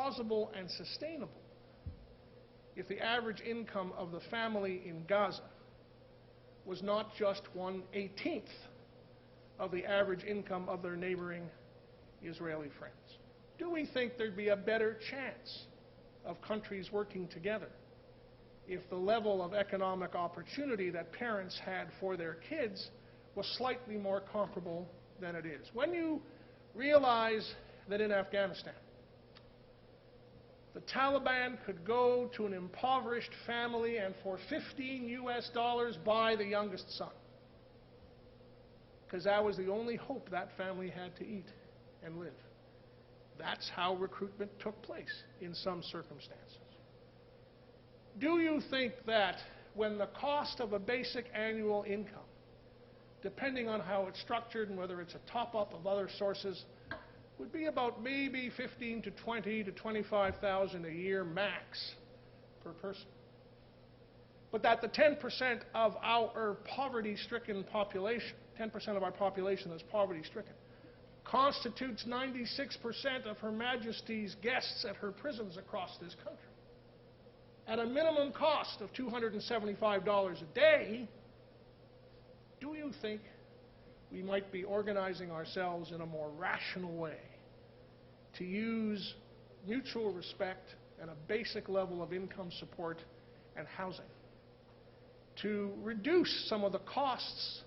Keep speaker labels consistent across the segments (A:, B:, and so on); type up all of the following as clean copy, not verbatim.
A: plausible and sustainable if the average income of the family in Gaza was not just 1/18 of the average income of their neighboring Israeli friends? Do we think there'd be a better chance of countries working together if the level of economic opportunity that parents had for their kids was slightly more comparable than it is? When you realize that in Afghanistan, the Taliban could go to an impoverished family and for $15 buy the youngest son, because that was the only hope that family had to eat and live. That's how recruitment took place in some circumstances. Do you think that when the cost of a basic annual income, depending on how it's structured and whether it's a top-up of other sources, would be about maybe $15,000 to $20,000 to $25,000 a year max per person, but that the 10% of our poverty-stricken population, 10% of our population that's poverty-stricken, constitutes 96% of Her Majesty's guests at her prisons across this country, at a minimum cost of $275 a day? Do you think we might be organizing ourselves in a more rational way to use mutual respect and a basic level of income support and housing to reduce some of the costs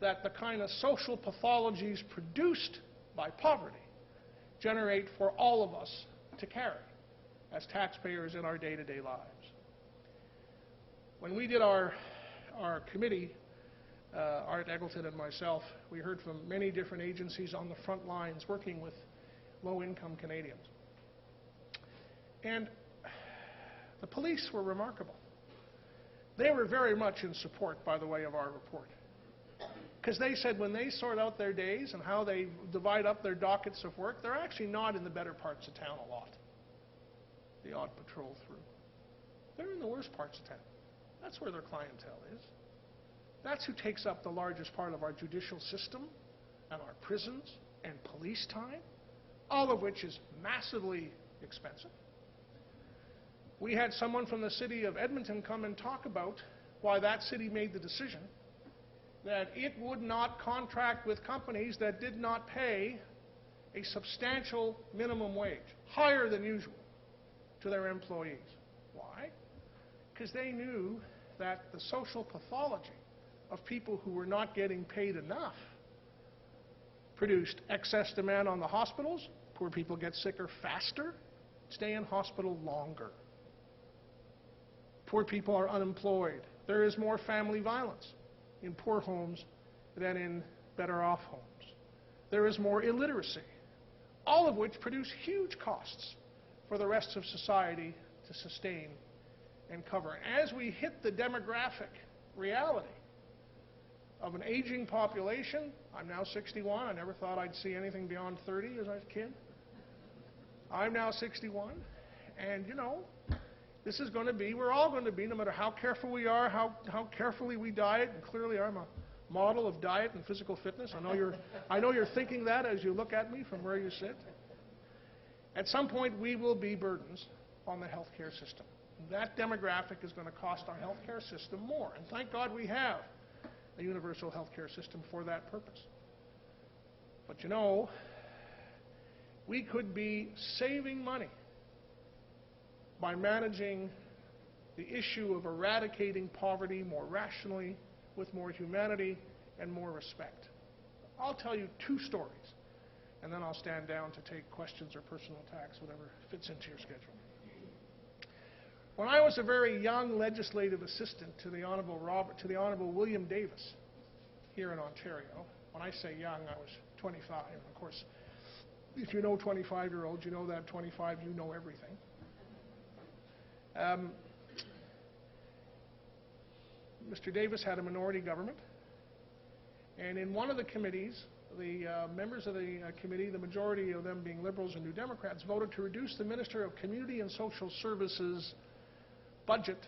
A: that the kind of social pathologies produced by poverty generate for all of us to carry as taxpayers in our day-to-day lives? When we did our committee, Art Eggleton and myself, we heard from many different agencies on the front lines working with low-income Canadians. And the police were remarkable. They were very much in support, by the way, of our report. Because they said when they sort out their days and how they divide up their dockets of work, they're actually not in the better parts of town a lot. The odd patrol through. They're in the worst parts of town. That's where their clientele is. That's who takes up the largest part of our judicial system and our prisons and police time, all of which is massively expensive. We had someone from the city of Edmonton come and talk about why that city made the decision that it would not contract with companies that did not pay a substantial minimum wage, higher than usual, to their employees. Why? Because they knew that the social pathology of people who were not getting paid enough produced excess demand on the hospitals. Poor people get sicker faster, stay in hospital longer. Poor people are unemployed. There is more family violence in poor homes than in better-off homes. There is more illiteracy, all of which produce huge costs for the rest of society to sustain and cover. As we hit the demographic reality of an aging population, I'm now 61. I never thought I'd see anything beyond 30 as a kid. I'm now 61, and you know, this is going to be, we're all going to be, no matter how careful we are, how carefully we diet, and clearly I'm a model of diet and physical fitness. I know you're thinking that as you look at me from where you sit. At some point, we will be burdens on the healthcare system. That demographic is going to cost our healthcare system more, and thank God we have a universal healthcare system for that purpose. But you know, we could be saving money by managing the issue of eradicating poverty more rationally, with more humanity and more respect. I'll tell you two stories, and then I'll stand down to take questions or personal attacks, whatever fits into your schedule. When I was a very young legislative assistant to the Honourable William Davis here in Ontario, when I say young, I was 25. Of course, if you know 25-year-olds, you know that 25, you know everything. Mr. Davis had a minority government, and in one of the committees, the members of the committee, the majority of them being Liberals and New Democrats, voted to reduce the Minister of Community and Social Services budget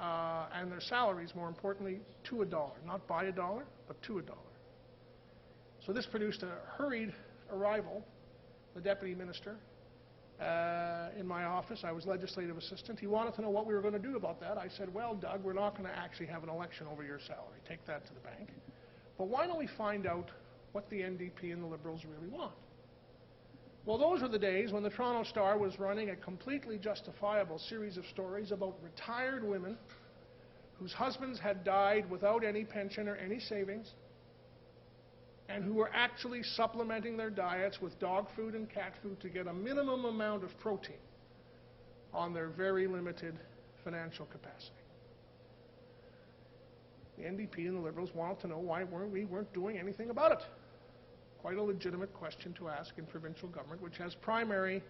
A: and their salaries, more importantly, to $1, not by $1, but to $1. So this produced a hurried arrival, the Deputy Minister, office. I was legislative assistant. He wanted to know what we were going to do about that. I said, well, Doug, we're not going to actually have an election over your salary. Take that to the bank. But why don't we find out what the NDP and the Liberals really want? Well, those were the days when the Toronto Star was running a completely justifiable series of stories about retired women whose husbands had died without any pension or any savings, and who were actually supplementing their diets with dog food and cat food to get a minimum amount of protein on their very limited financial capacity. The NDP and the Liberals wanted to know why we weren't doing anything about it. Quite a legitimate question to ask in provincial government, which has primary,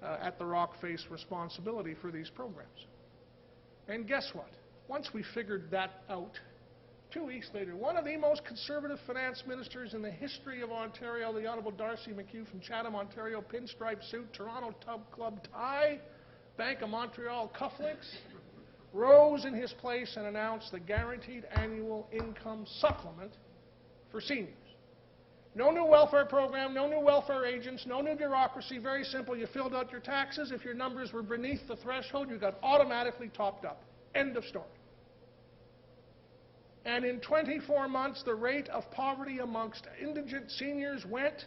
A: at the rock face, responsibility for these programs. And guess what? Once we figured that out, 2 weeks later, one of the most conservative finance ministers in the history of Ontario, the Honourable Darcy McHugh from Chatham, Ontario, pinstripe suit, Toronto Tub Club tie, Bank of Montreal cufflinks, rose in his place and announced the guaranteed annual income supplement for seniors. No new welfare program, no new welfare agents, no new bureaucracy. Very simple. You filled out your taxes. If your numbers were beneath the threshold, you got automatically topped up. End of story. And in 24 months, the rate of poverty amongst indigent seniors went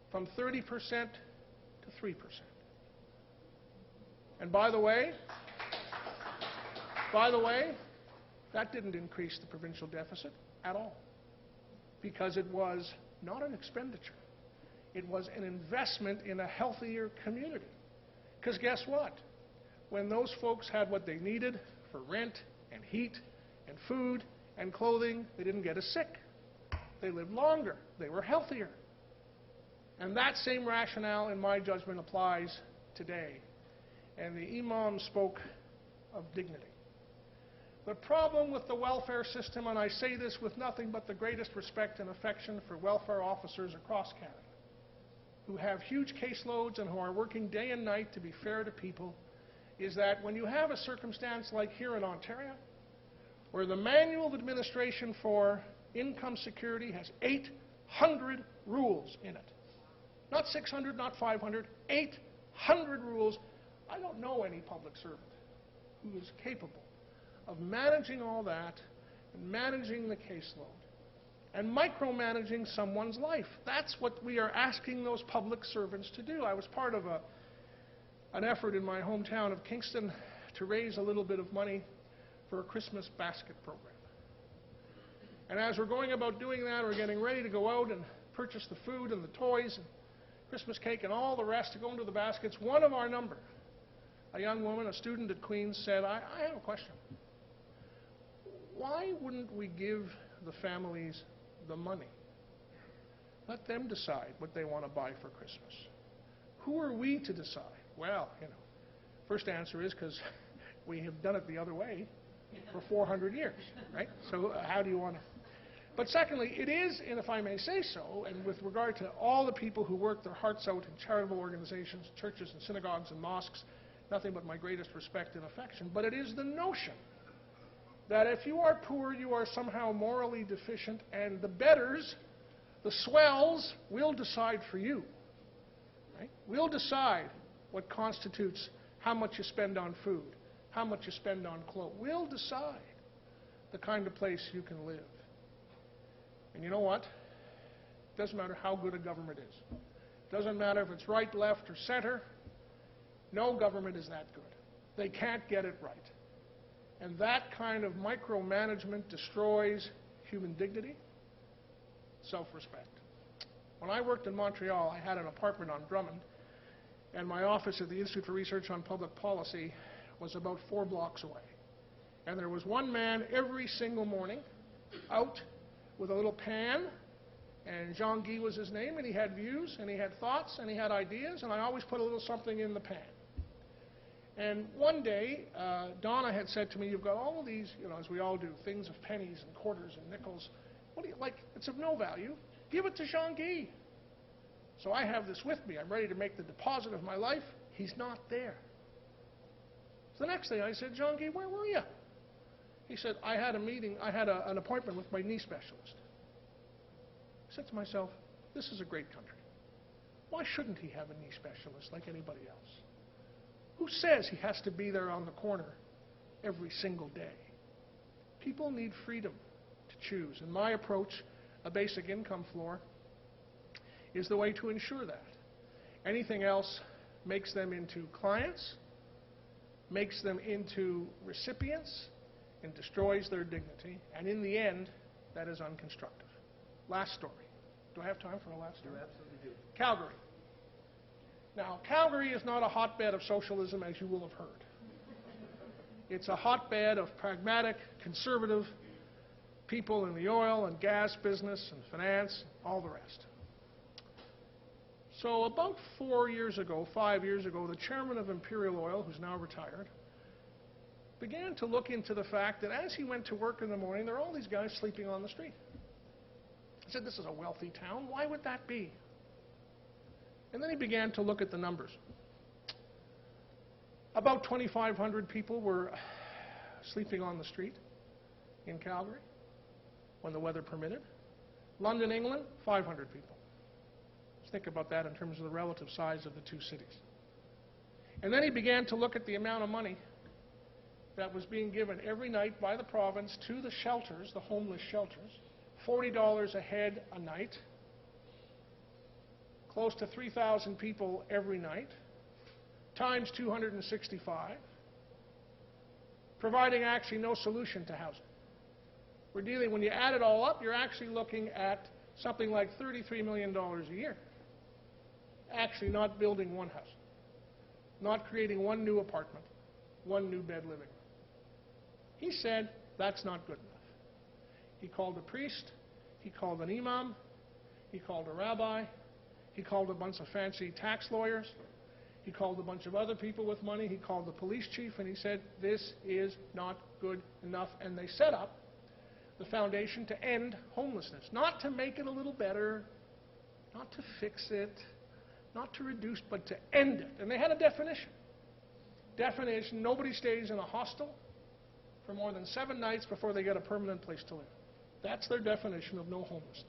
A: from 30% to 3%. And by the way, that didn't increase the provincial deficit at all, because it was not an expenditure. It was an investment in a healthier community. Because guess what? When those folks had what they needed for rent and heat and food and clothing, they didn't get as sick. They lived longer. They were healthier. And that same rationale, in my judgment, applies today. And the Imam spoke of dignity. The problem with the welfare system, and I say this with nothing but the greatest respect and affection for welfare officers across Canada, who have huge caseloads and who are working day and night to be fair to people, is that when you have a circumstance like here in Ontario, where the Manual of Administration for Income Security has 800 rules in it, not 600, not 500, 800 rules. I don't know any public servant who is capable of managing all that and managing the caseload and micromanaging someone's life. That's what we are asking those public servants to do. I was part of an effort in my hometown of Kingston to raise a little bit of money for a Christmas basket program. And as we're going about doing that, we're getting ready to go out and purchase the food and the toys and Christmas cake and all the rest to go into the baskets. One of our number, a young woman, a student at Queen's, said, I have a question. Why wouldn't we give the families the money? Let them decide what they want to buy for Christmas. Who are we to decide? Well, first answer is because we have done it the other way for 400 years, right? So how do you want to? But secondly, it is, and if I may say so, and with regard to all the people who work their hearts out in charitable organizations, churches and synagogues and mosques, nothing but my greatest respect and affection, but it is the notion that if you are poor, you are somehow morally deficient, and the betters, the swells, will decide for you. Right? We'll decide what constitutes how much you spend on food, how much you spend on clothes. We'll decide the kind of place you can live. And you know what? It doesn't matter how good a government is. It doesn't matter if it's right, left, or center. No government is that good. They can't get it right. And that kind of micromanagement destroys human dignity, self-respect. When I worked in Montreal, I had an apartment on Drummond, and my office at the Institute for Research on Public Policy was about 4 blocks away. And there was one man every single morning out with a little pan, and Jean-Guy was his name, and he had views, and he had thoughts, and he had ideas, and I always put a little something in the pan. And one day, Donna had said to me, you've got all these, as we all do, things of pennies and quarters and nickels. What do you like? It's of no value. Give it to Jean-Guy. So I have this with me. I'm ready to make the deposit of my life. He's not there. So the next day I said, Jean-Guy, where were you? He said, I had a meeting, I had an appointment with my knee specialist. I said to myself, this is a great country. Why shouldn't he have a knee specialist like anybody else? Who says he has to be there on the corner every single day? People need freedom to choose. And my approach, a basic income floor, is the way to ensure that. Anything else makes them into clients, makes them into recipients, and destroys their dignity. And in the end, that is unconstructive. Last story. Do I have time for a last story?
B: You absolutely do.
A: Calgary. Now, Calgary is not a hotbed of socialism, as you will have heard. It's a hotbed of pragmatic, conservative people in the oil and gas business and finance, all the rest. So about 5 years ago, the chairman of Imperial Oil, who's now retired, began to look into the fact that as he went to work in the morning, there are all these guys sleeping on the street. He said, this is a wealthy town. Why would that be? And then he began to look at the numbers. About 2,500 people were sleeping on the street in Calgary when the weather permitted. London, England, 500 people. Let's think about that in terms of the relative size of the two cities. And then he began to look at the amount of money that was being given every night by the province to the shelters, the homeless shelters, $40 a head a night, close to 3,000 people every night, times 265, providing actually no solution to housing. We're dealing, when you add it all up, you're actually looking at something like $33 million a year. Actually not building one house, not creating one new apartment, one new bed living room. He said, that's not good enough. He called a priest, he called an imam, he called a rabbi, he called a bunch of fancy tax lawyers, he called a bunch of other people with money, he called the police chief, and he said, this is not good enough. And they set up the foundation to end homelessness, not to make it a little better, not to fix it, not to reduce, but to end it. And they had a definition. Definition, nobody stays in a hostel for more than 7 nights before they get a permanent place to live. That's their definition of no homelessness.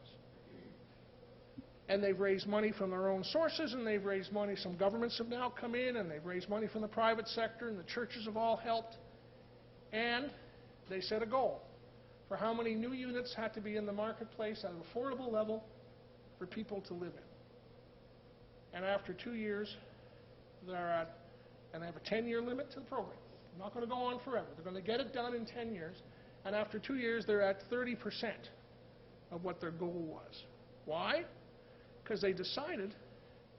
A: And they've raised money from their own sources, and they've raised money, some governments have now come in, and they've raised money from the private sector, and the churches have all helped. And they set a goal for how many new units had to be in the marketplace at an affordable level for people to live in. And after 2 years, they're at, and they have a 10-year limit to the program. They're not going to go on forever. They're going to get it done in 10 years. And after 2 years, they're at 30% of what their goal was. Why? Because they decided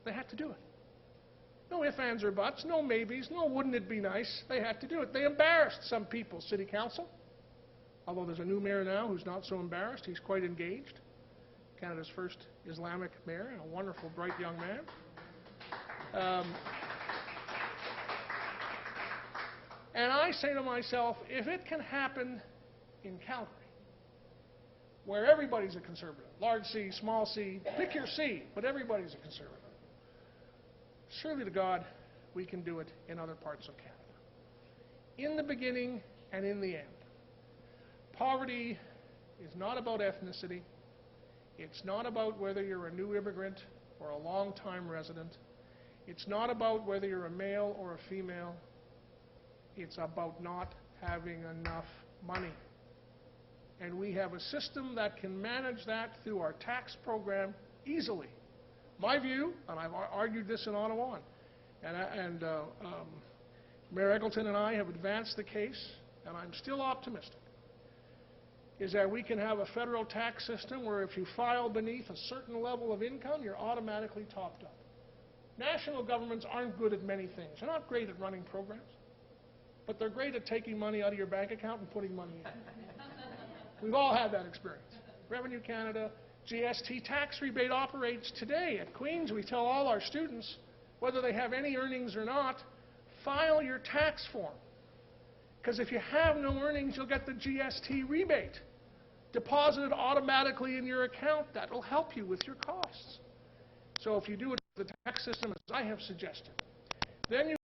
A: they had to do it. No ifs, ands, or buts, no maybes, no wouldn't it be nice. They had to do it. They embarrassed some people, City Council. Although there's a new mayor now who's not so embarrassed. He's quite engaged. Canada's first Islamic mayor, and a wonderful, bright young man. And I say to myself, if it can happen in Calgary, where everybody's a conservative, large C, small c, pick your C, but everybody's a conservative, surely to God, we can do it in other parts of Canada. In the beginning and in the end, poverty is not about ethnicity. It's not about whether you're a new immigrant or a long-time resident. It's not about whether you're a male or a female. It's about not having enough money. And we have a system that can manage that through our tax program easily. My view, and I've argued this in Ottawa, and Mayor Eggleton and I have advanced the case, and I'm still optimistic, is that we can have a federal tax system where if you file beneath a certain level of income, you're automatically topped up. National governments aren't good at many things. They're not great at running programs, but they're great at taking money out of your bank account and putting money in. We've all had that experience. Revenue Canada, GST tax rebate operates today. At Queen's, we tell all our students, whether they have any earnings or not, file your tax form. Because if you have no earnings, you'll get the GST rebate deposited automatically in your account. That will help you with your costs. So if you do it with the tax system as I have suggested, then you